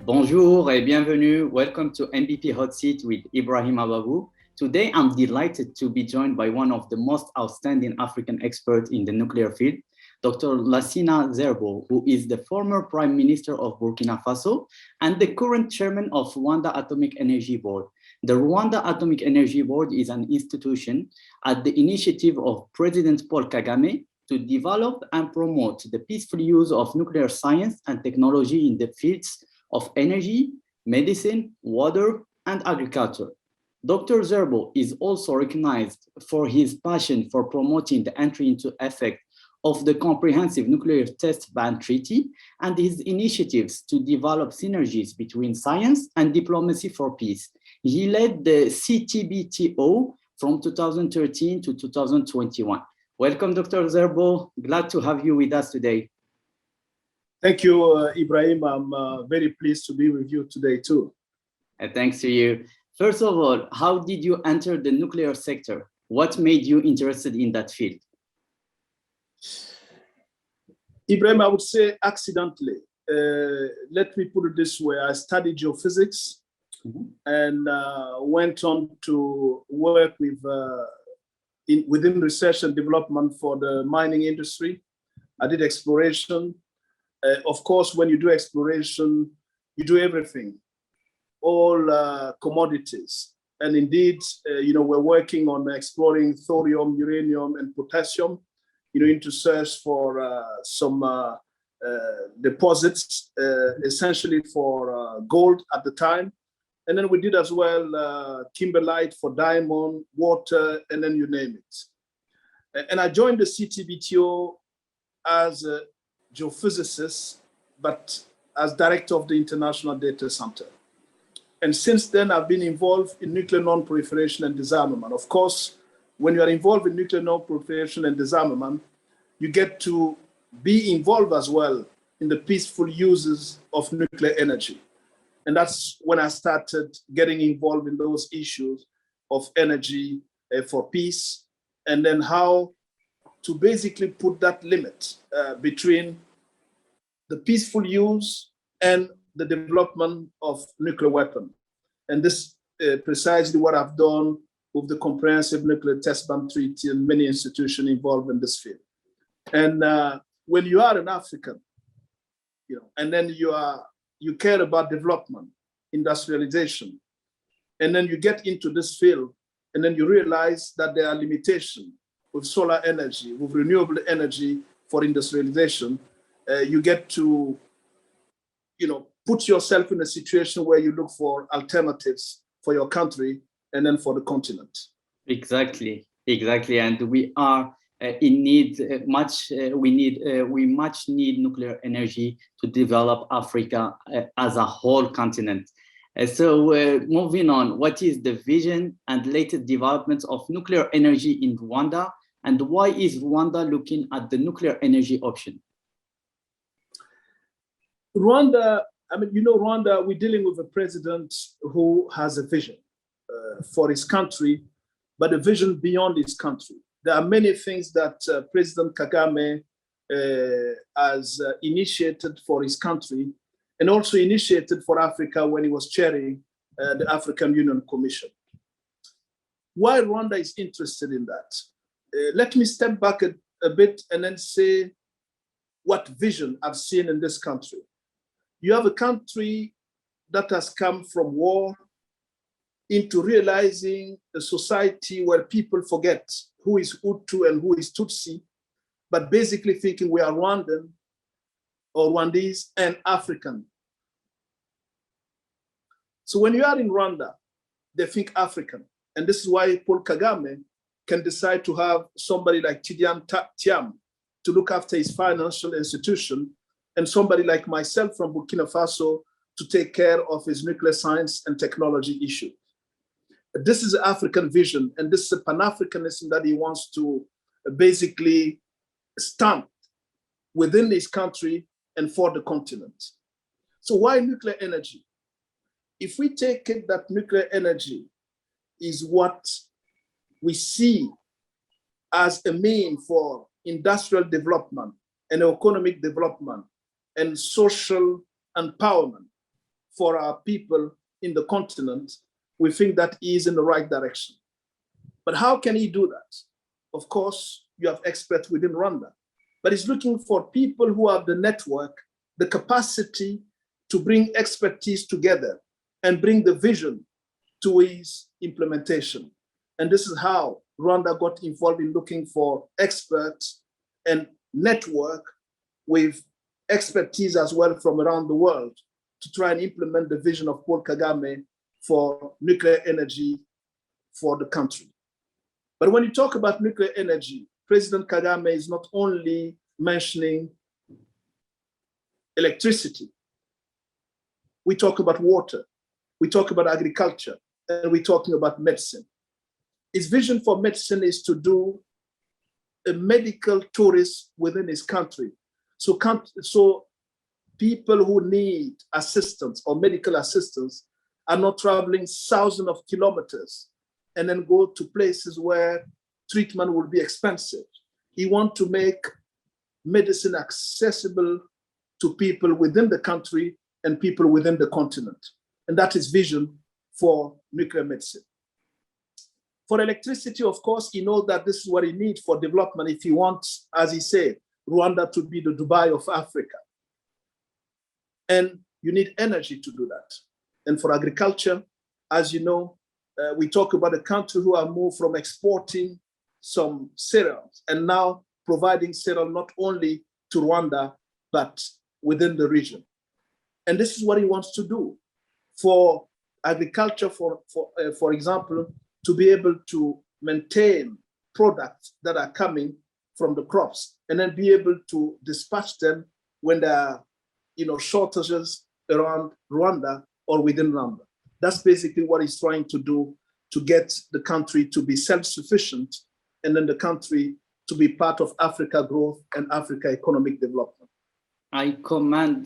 Bonjour et bienvenue. Welcome to MVP Hot Seat with Ibrahim Ababu. Today, I'm delighted to be joined by one of the most outstanding African experts in the nuclear field, Dr. Lassina Zerbo, who is the former Prime Minister of Burkina Faso and the current chairman of Rwanda Atomic Energy Board. The Rwanda Atomic Energy Board is an institution at the initiative of President Paul Kagame to develop and promote the peaceful use of nuclear science and technology in the fields of energy, medicine, water, and agriculture. Dr. Zerbo is also recognized for his passion for promoting the entry into effect of the Comprehensive Nuclear Test Ban Treaty and his initiatives to develop synergies between science and diplomacy for peace. He led the CTBTO from 2013 to 2021. Welcome, Dr. Zerbo. Glad to have you with us today. Thank you, Ibrahim. I'm very pleased to be with you today, too. Thanks to you. First of all, how did you enter the nuclear sector? What made you interested in that field? Ibrahim, I would say accidentally. Let me put it this way. I studied geophysics and went on to work with within research and development for the mining industry. I did exploration. Of course, when you do exploration, you do everything, all commodities. And indeed, we're working on exploring thorium, uranium, and potassium, into search for some deposits, essentially for gold at the time. And then we did as well kimberlite for diamond, water, and then you name it. And I joined the CTBTO as a geophysicist, but as director of the International Data Center. And since then, I've been involved in nuclear non-proliferation and disarmament. Of course, when you are involved in nuclear non-proliferation and disarmament, you get to be involved as well in the peaceful uses of nuclear energy. And that's when I started getting involved in those issues of energy for peace, and then how to basically put that limit between the peaceful use and the development of nuclear weapon. And this is precisely what I've done with the Comprehensive Nuclear Test Ban Treaty and many institutions involved in this field. And when you are an African, and then you care about development, industrialization, and then you get into this field, and then you realize that there are limitations with solar energy, with renewable energy for industrialization. You get to, put yourself in a situation where you look for alternatives for your country and then for the continent. Exactly. And we are in need, we much need nuclear energy to develop Africa as a whole continent. So moving on, what is the vision and latest developments of nuclear energy in Rwanda, and why is Rwanda looking at the nuclear energy option? Rwanda, Rwanda, we're dealing with a president who has a vision for his country, but a vision beyond his country. There are many things that President Kagame has initiated for his country, and also initiated for Africa when he was chairing the African Union Commission. Why Rwanda is interested in that? Let me step back a bit and then say what vision I've seen in this country. You have a country that has come from war into realizing a society where people forget who is Hutu and who is Tutsi, but basically thinking we are Rwandan or Rwandese and African. So when you are in Rwanda, they think African. And this is why Paul Kagame can decide to have somebody like Tidiane Tiam to look after his financial institution, and somebody like myself from Burkina Faso to take care of his nuclear science and technology issue. This is an African vision, and this is a Pan-Africanism that he wants to basically stamp within his country and for the continent. So why nuclear energy? If we take it that nuclear energy is what we see as a mean for industrial development and economic development and social empowerment for our people in the continent, we think that he is in the right direction. But how can he do that? Of course, you have experts within Rwanda, but he's looking for people who have the network, the capacity to bring expertise together and bring the vision to his implementation. And this is how Rwanda got involved in looking for experts and network with expertise as well from around the world to try and implement the vision of Paul Kagame for nuclear energy for the country. But when you talk about nuclear energy, President Kagame is not only mentioning electricity. We talk about water, we talk about agriculture, and we're talking about medicine. His vision for medicine is to do a medical tourism within his country. So people who need assistance or medical assistance are not traveling thousands of kilometers and then go to places where treatment will be expensive. He wants to make medicine accessible to people within the country and people within the continent. And that is vision for nuclear medicine. For electricity, of course, he knows that this is what he needs for development if he wants, as he said, Rwanda to be the Dubai of Africa. And you need energy to do that. And for agriculture, as you know, we talk about a country who have moved from exporting some cereals and now providing cereal not only to Rwanda, but within the region. And this is what he wants to do. For agriculture, for example, to be able to maintain products that are coming from the crops and then be able to dispatch them when there are shortages around Rwanda or within Rwanda. That's basically what he's trying to do to get the country to be self-sufficient and then the country to be part of Africa growth and Africa economic development. I commend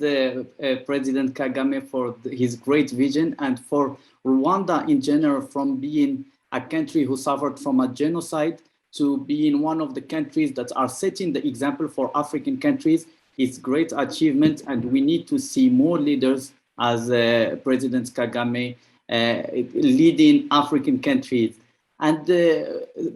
President Kagame for his great vision and for Rwanda in general, from being a country who suffered from a genocide to being one of the countries that are setting the example for African countries. It's great achievement, and we need to see more leaders as President Kagame leading African countries. And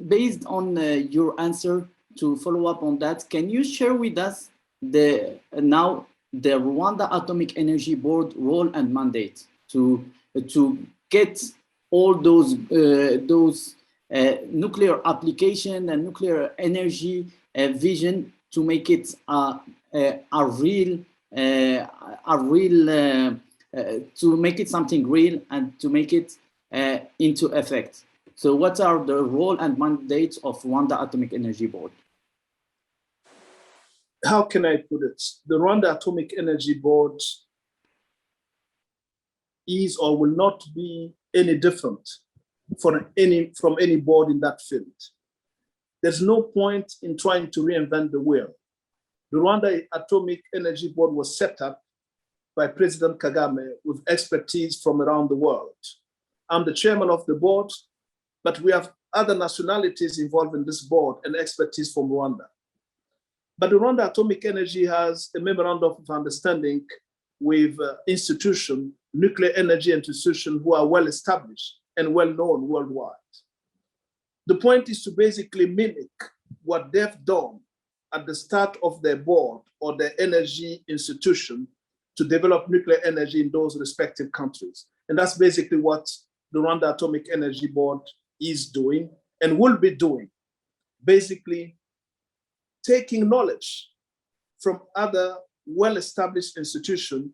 based on your answer, to follow up on that, can you share with us the Rwanda Atomic Energy Board role and mandate to get all those nuclear application and nuclear energy vision to make it to make it something real and to make it into effect? So what are the role and mandates of Rwanda Atomic Energy Board? How can I put it? The Rwanda Atomic Energy Board is or will not be any different from any board in that field. There's no point in trying to reinvent the wheel. The Rwanda Atomic Energy Board was set up by President Kagame with expertise from around the world. I'm the chairman of the board, but we have other nationalities involved in this board and expertise from Rwanda. But the Rwanda Atomic Energy has a memorandum of understanding with nuclear energy institutions who are well established and well known worldwide. The point is to basically mimic what they've done at the start of their board or their energy institution to develop nuclear energy in those respective countries. And that's basically what the Rwanda Atomic Energy Board is doing and will be doing. Basically, taking knowledge from other well-established institutions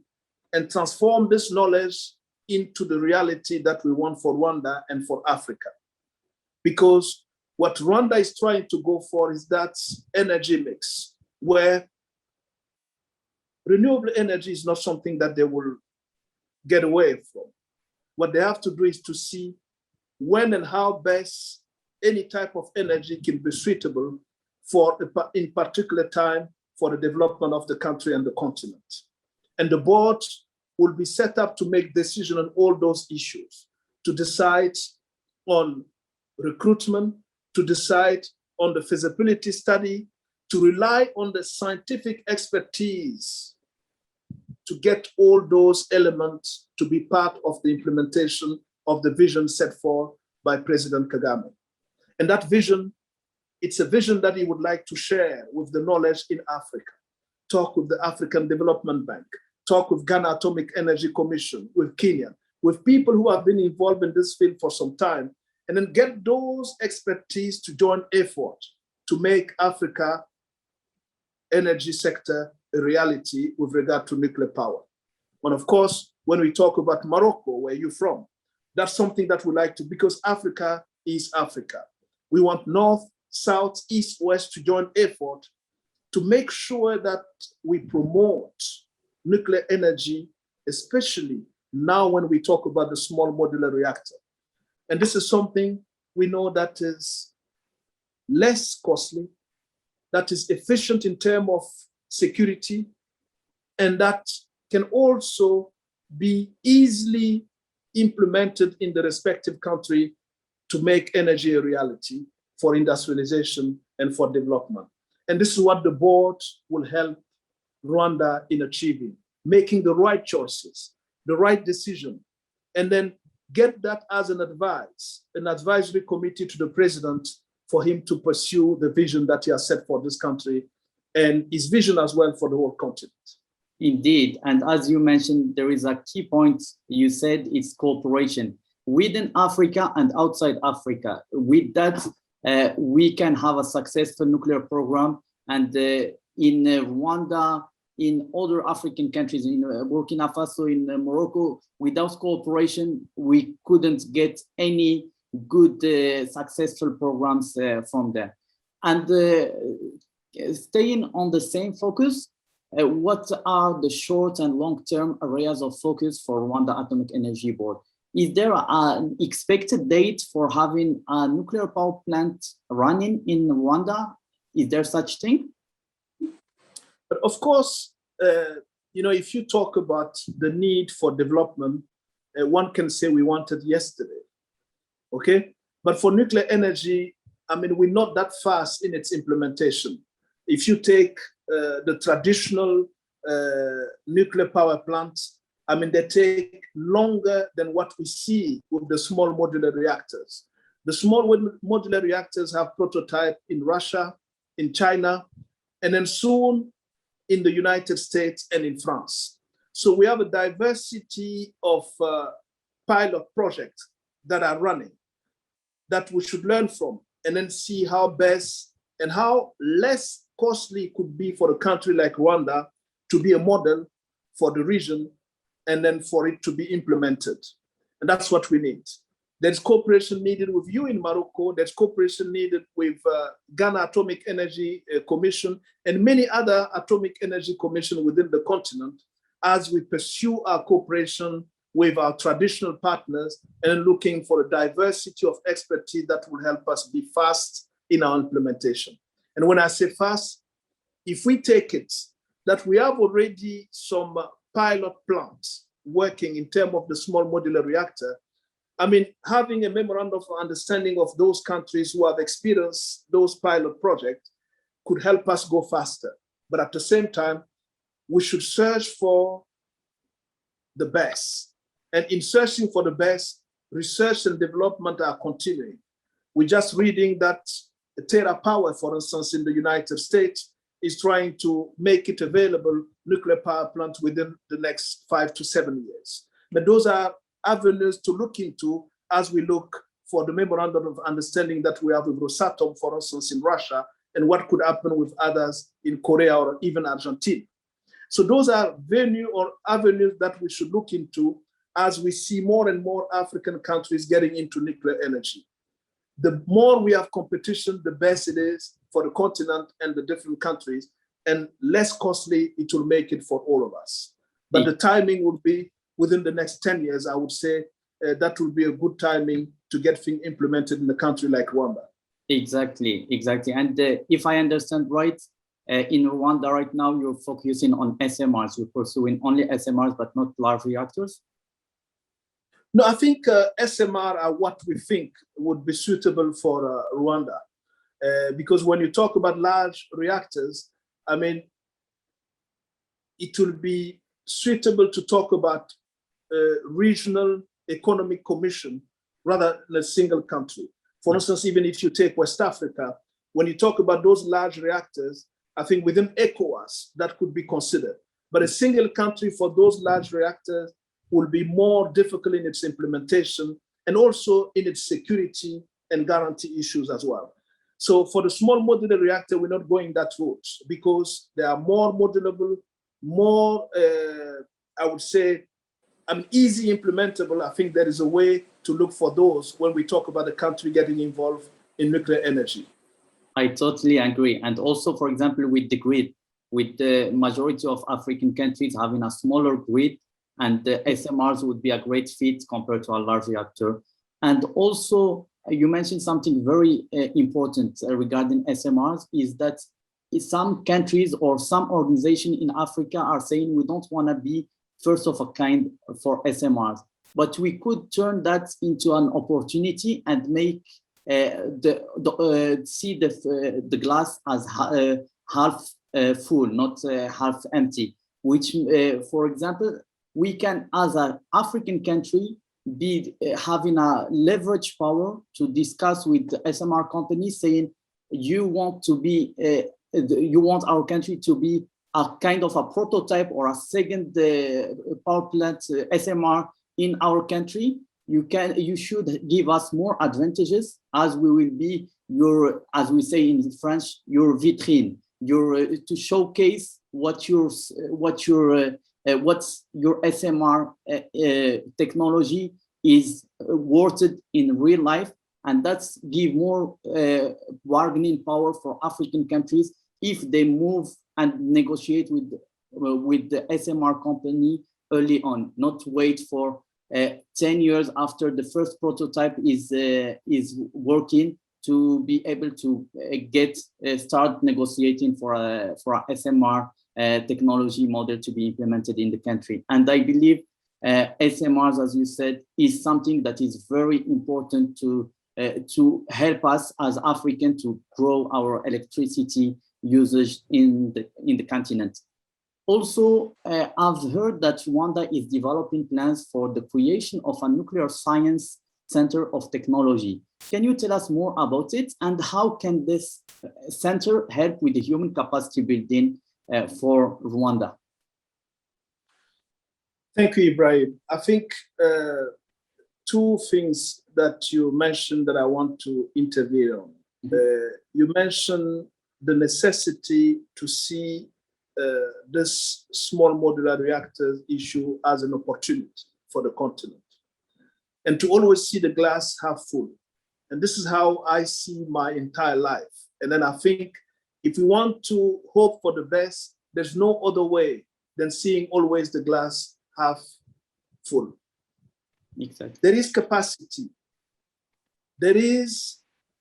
and transform this knowledge into the reality that we want for Rwanda and for Africa. Because what Rwanda is trying to go for is that energy mix, where renewable energy is not something that they will get away from. What they have to do is to see when and how best any type of energy can be suitable for, in particular time, for the development of the country and the continent. And the board will be set up to make decisions on all those issues, to decide on recruitment, to decide on the feasibility study, to rely on the scientific expertise to get all those elements to be part of the implementation of the vision set forth by President Kagame. And that vision, it's a vision that he would like to share with the knowledge in Africa. Talk with the African Development Bank, talk with Ghana Atomic Energy Commission, with Kenya, with people who have been involved in this field for some time, and then get those expertise to join effort to make Africa energy sector a reality with regard to nuclear power. And of course, when we talk about Morocco, where you're from, that's something that we like to, because Africa is Africa. We want North, South, East, West to join effort to make sure that we promote nuclear energy, especially now when we talk about the small modular reactor. And this is something we know that is less costly, that is efficient in terms of security, and that can also be easily implemented in the respective country to make energy a reality for industrialization and for development. And this is what the board will help Rwanda in achieving, making the right choices, the right decision, and then get that as an advice, an advisory committee to the president for him to pursue the vision that he has set for this country and his vision as well for the whole continent. Indeed, and as you mentioned, there is a key point you said, it's cooperation within Africa and outside Africa. With that, we can have a successful nuclear program, and in Rwanda, in other African countries, in Burkina Faso, in Morocco, without cooperation, we couldn't get any good successful programs from there. And staying on the same focus, what are the short and long-term areas of focus for Rwanda Atomic Energy Board? Is there an expected date for having a nuclear power plant running in Rwanda? Is there such thing? But of course, if you talk about the need for development, one can say we want it yesterday, okay? But for nuclear energy, I mean, we're not that fast in its implementation. If you take the traditional nuclear power plants, I mean, they take longer than what we see with the small modular reactors. The small modular reactors have prototype in Russia, in China, and then soon in the United States and in France. So we have a diversity of pilot projects that are running that we should learn from, and then see how best and how less costly it could be for a country like Rwanda to be a model for the region, and then for it to be implemented. And that's what we need. There's cooperation needed with you in Morocco. There's cooperation needed with Ghana Atomic Energy Commission and many other atomic energy commissions within the continent as we pursue our cooperation with our traditional partners and looking for a diversity of expertise that will help us be fast in our implementation. And when I say fast, if we take it that we have already some pilot plants working in terms of the small modular reactor, I mean, having a memorandum of understanding of those countries who have experienced those pilot projects could help us go faster. But at the same time, we should search for the best. And in searching for the best, research and development are continuing. We're just reading that TerraPower, for instance, in the United States, is trying to make it available nuclear power plant within the next 5 to 7 years. But those are avenues to look into as we look for the memorandum of understanding that we have with Rosatom, for instance, in Russia, and what could happen with others in Korea or even Argentina. So those are venues or avenues that we should look into as we see more and more African countries getting into nuclear energy. The more we have competition, the best it is for the continent and the different countries, and less costly it will make it for all of us. But the timing will be within the next 10 years, I would say that will be a good timing to get things implemented in a country like Rwanda. Exactly. And if I understand right, in Rwanda right now, you're focusing on SMRs. You're pursuing only SMRs, but not large reactors? No, I think SMR are what we think would be suitable for Rwanda. Because when you talk about large reactors, I mean, it will be suitable to talk about regional economic commission rather than a single country. For instance, even if you take West Africa, when you talk about those large reactors, I think within ECOWAS, that could be considered. But a single country for those large reactors will be more difficult in its implementation and also in its security and guarantee issues as well. So for the small modular reactor, we're not going that route because they are more modulable, more, I would say, easy implementable. I think there is a way to look for those when we talk about a country getting involved in nuclear energy. I totally agree. And also, for example, with the grid, with the majority of African countries having a smaller grid, and the SMRs would be a great fit compared to a large reactor. And also, you mentioned something very important regarding SMRs, is that some countries or some organizations in Africa are saying we don't want to be first of a kind for SMRs, but we could turn that into an opportunity and make see the glass as half full, not half empty, which, for example, we can, as an African country, be having a leverage power to discuss with the SMR companies saying, you want to be, you want our country to be a kind of a prototype or a second power plant SMR in our country. You should give us more advantages, as we will be your, as we say in French, your vitrine, to showcase what's your SMR technology is worth it in real life, and that's give more bargaining power for African countries if they move and negotiate with the SMR company early on, not wait for 10 years after the first prototype is working to be able to start negotiating for a SMR technology model to be implemented in the country. And I believe SMRs, as you said, is something that is very important to help us as African to grow our electricity usage in the continent. Also, I've heard that Rwanda is developing plans for the creation of a nuclear science center of technology. Can you tell us more about it, and how can this center help with the human capacity building for Rwanda? Thank you, Ibrahim. I think two things that you mentioned that I want to intervene on. You mentioned the necessity to see this small modular reactor issue as an opportunity for the continent, and to always see the glass half full. And this is how I see my entire life. And then I think if we want to hope for the best, there's no other way than seeing always the glass half full. Exactly. There is capacity. There is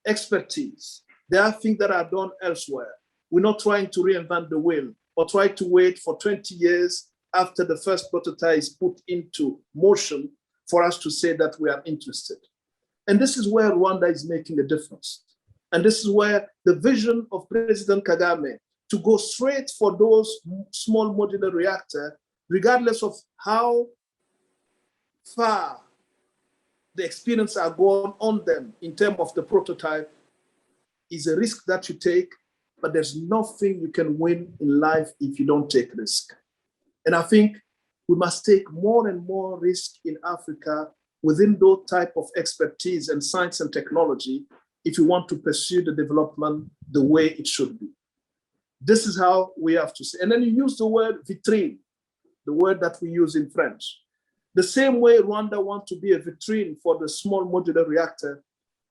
expertise. There are things that are done elsewhere. We're not trying to reinvent the wheel or try to wait for 20 years after the first prototype is put into motion for us to say that we are interested. And this is where Rwanda is making a difference. And this is where the vision of President Kagame to go straight for those small modular reactors, regardless of how far the experience are going on them in terms of the prototype, is a risk that you take, but there's nothing you can win in life if you don't take risk. And I think we must take more and more risk in Africa within those type of expertise and science and technology if you want to pursue the development the way it should be. This is how we have to say. And then you use the word vitrine, the word that we use in French. The same way Rwanda wants to be a vitrine for the small modular reactor,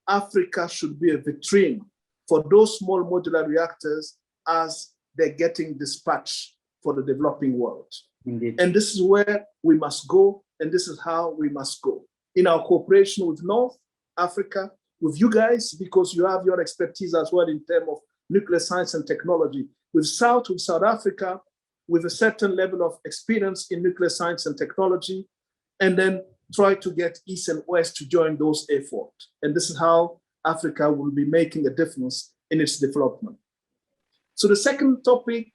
Africa should be a vitrine for those small modular reactors as they're getting dispatched for the developing world. Indeed. And this is where we must go, and this is how we must go. In our cooperation with North Africa, with you guys, because you have your expertise as well in terms of nuclear science and technology, with South Africa, with a certain level of experience in nuclear science and technology, and then try to get East and West to join those efforts. And this is how Africa will be making a difference in its development. So the second topic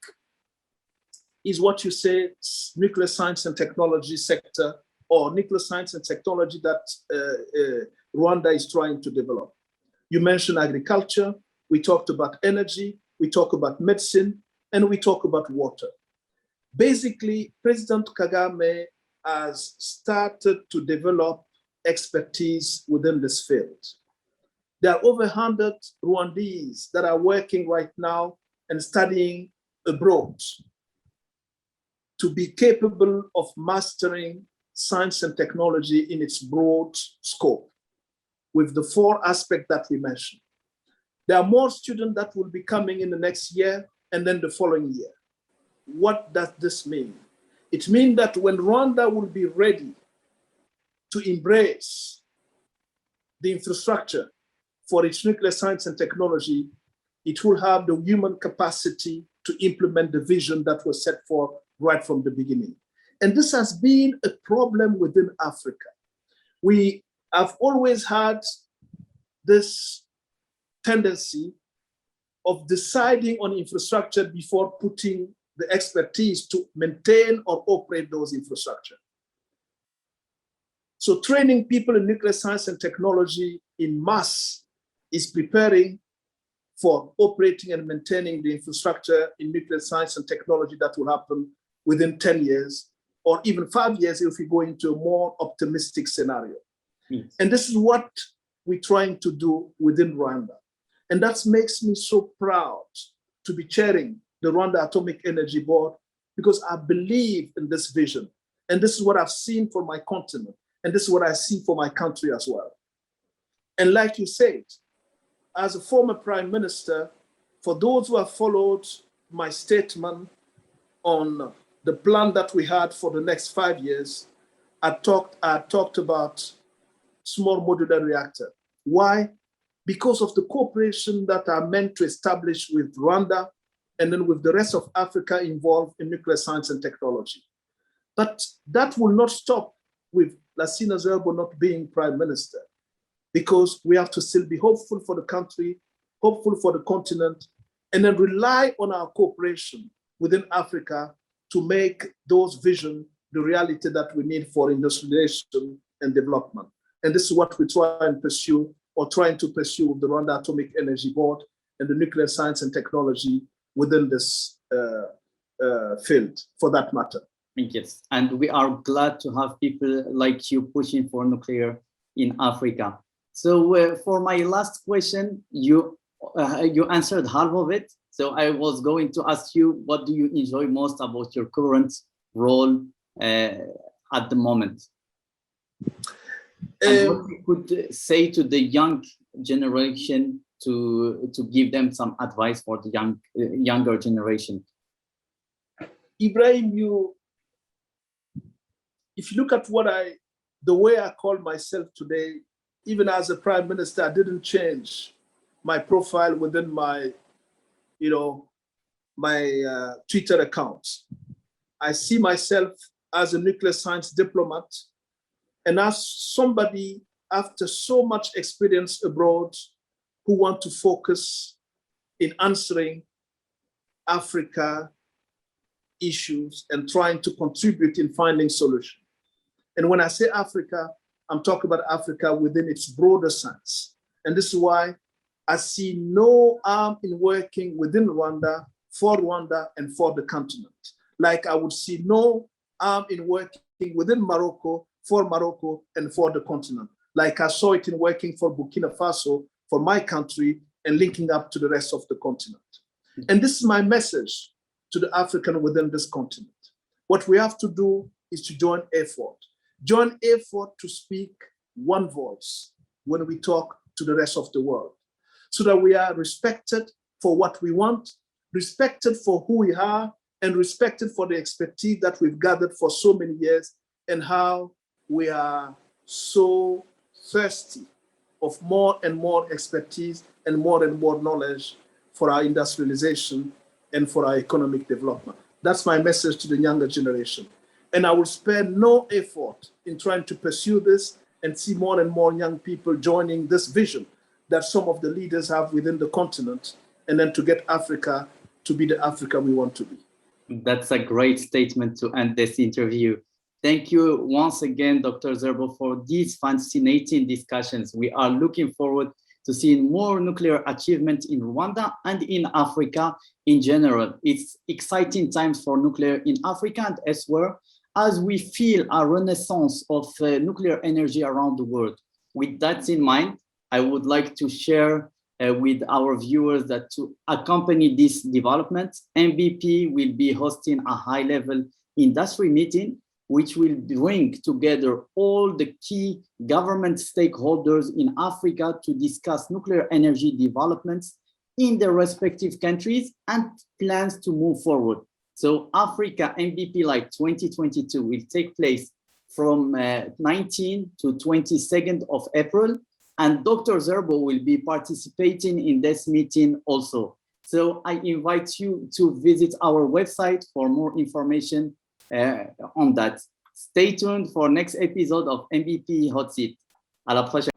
is what you say, nuclear science and technology sector, or nuclear science and technology that Rwanda is trying to develop. You mentioned agriculture, we talked about energy, we talk about medicine, and we talk about water. Basically, President Kagame has started to develop expertise within this field. There are over 100 Rwandese that are working right now and studying abroad to be capable of mastering science and technology in its broad scope, with the 4 aspects that we mentioned. There are more students that will be coming in the next year and then the following year. What does this mean? It means that when Rwanda will be ready to embrace the infrastructure for its nuclear science and technology, it will have the human capacity to implement the vision that was set for right from the beginning. And this has been a problem within Africa. We have always had this tendency of deciding on infrastructure before putting the expertise to maintain or operate those infrastructure. So training people in nuclear science and technology in mass is preparing for operating and maintaining the infrastructure in nuclear science and technology that will happen within 10 years, or even 5 years if we go into a more optimistic scenario. Yes. And this is what we're trying to do within Rwanda. And that makes me so proud to be chairing the Rwanda Atomic Energy Board, because I believe in this vision. And this is what I've seen for my continent. And this is what I see for my country as well. And like you said, as a former prime minister, for those who have followed my statement on the plan that we had for the next 5 years, I talked about small modular reactor. Why? Because of the cooperation that are meant to establish with Rwanda and then with the rest of Africa involved in nuclear science and technology. But that will not stop with Lassina Zerbo not being prime minister, because we have to still be hopeful for the country, hopeful for the continent, and then rely on our cooperation within Africa to make those visions the reality that we need for industrialization and development. And this is what we try and pursue, or trying to pursue, with the Rwanda Atomic Energy Board and the nuclear science and technology within this field, for that matter. Yes, and we are glad to have people like you pushing for nuclear in Africa. So for my last question, you answered half of it. So I was going to ask you, what do you enjoy most about your current role at the moment? And what you could say to the young generation to give them some advice for the younger generation? Ibrahim, if you look at the way I call myself today, even as a prime minister, I didn't change my profile within my, my Twitter account. I see myself as a nuclear science diplomat, and as somebody after so much experience abroad who want to focus in answering Africa issues and trying to contribute in finding solutions. And when I say Africa, I'm talking about Africa within its broader sense. And this is why I see no harm in working within Rwanda, and for the continent. Like I would see no harm in working within Morocco, for Morocco, and for the continent. Like I saw it in working for Burkina Faso, for my country, and linking up to the rest of the continent. And this is my message to the African within this continent. What we have to do is to join effort. Join effort to speak one voice when we talk to the rest of the world, so that we are respected for what we want, respected for who we are, and respected for the expertise that we've gathered for so many years, and how we are so thirsty of more and more expertise and more knowledge for our industrialization and for our economic development. That's my message to the younger generation. And I will spare no effort in trying to pursue this and see more and more young people joining this vision that some of the leaders have within the continent, and then to get Africa to be the Africa we want to be. That's a great statement to end this interview. Thank you once again, Dr. Zerbo, for these fascinating discussions. We are looking forward to seeing more nuclear achievement in Rwanda and in Africa in general. It's exciting times for nuclear in Africa and elsewhere, as we feel a renaissance of nuclear energy around the world. With that in mind, I would like to share with our viewers that to accompany this development, MBP will be hosting a high-level industry meeting, which will bring together all the key government stakeholders in Africa to discuss nuclear energy developments in their respective countries and plans to move forward. So Africa MBP Light 2022 will take place from 19 to 22nd of April, and Dr. Zerbo will be participating in this meeting also. So I invite you to visit our website for more information on that. Stay tuned for next episode of MVP Hot Seat. À la prochaine.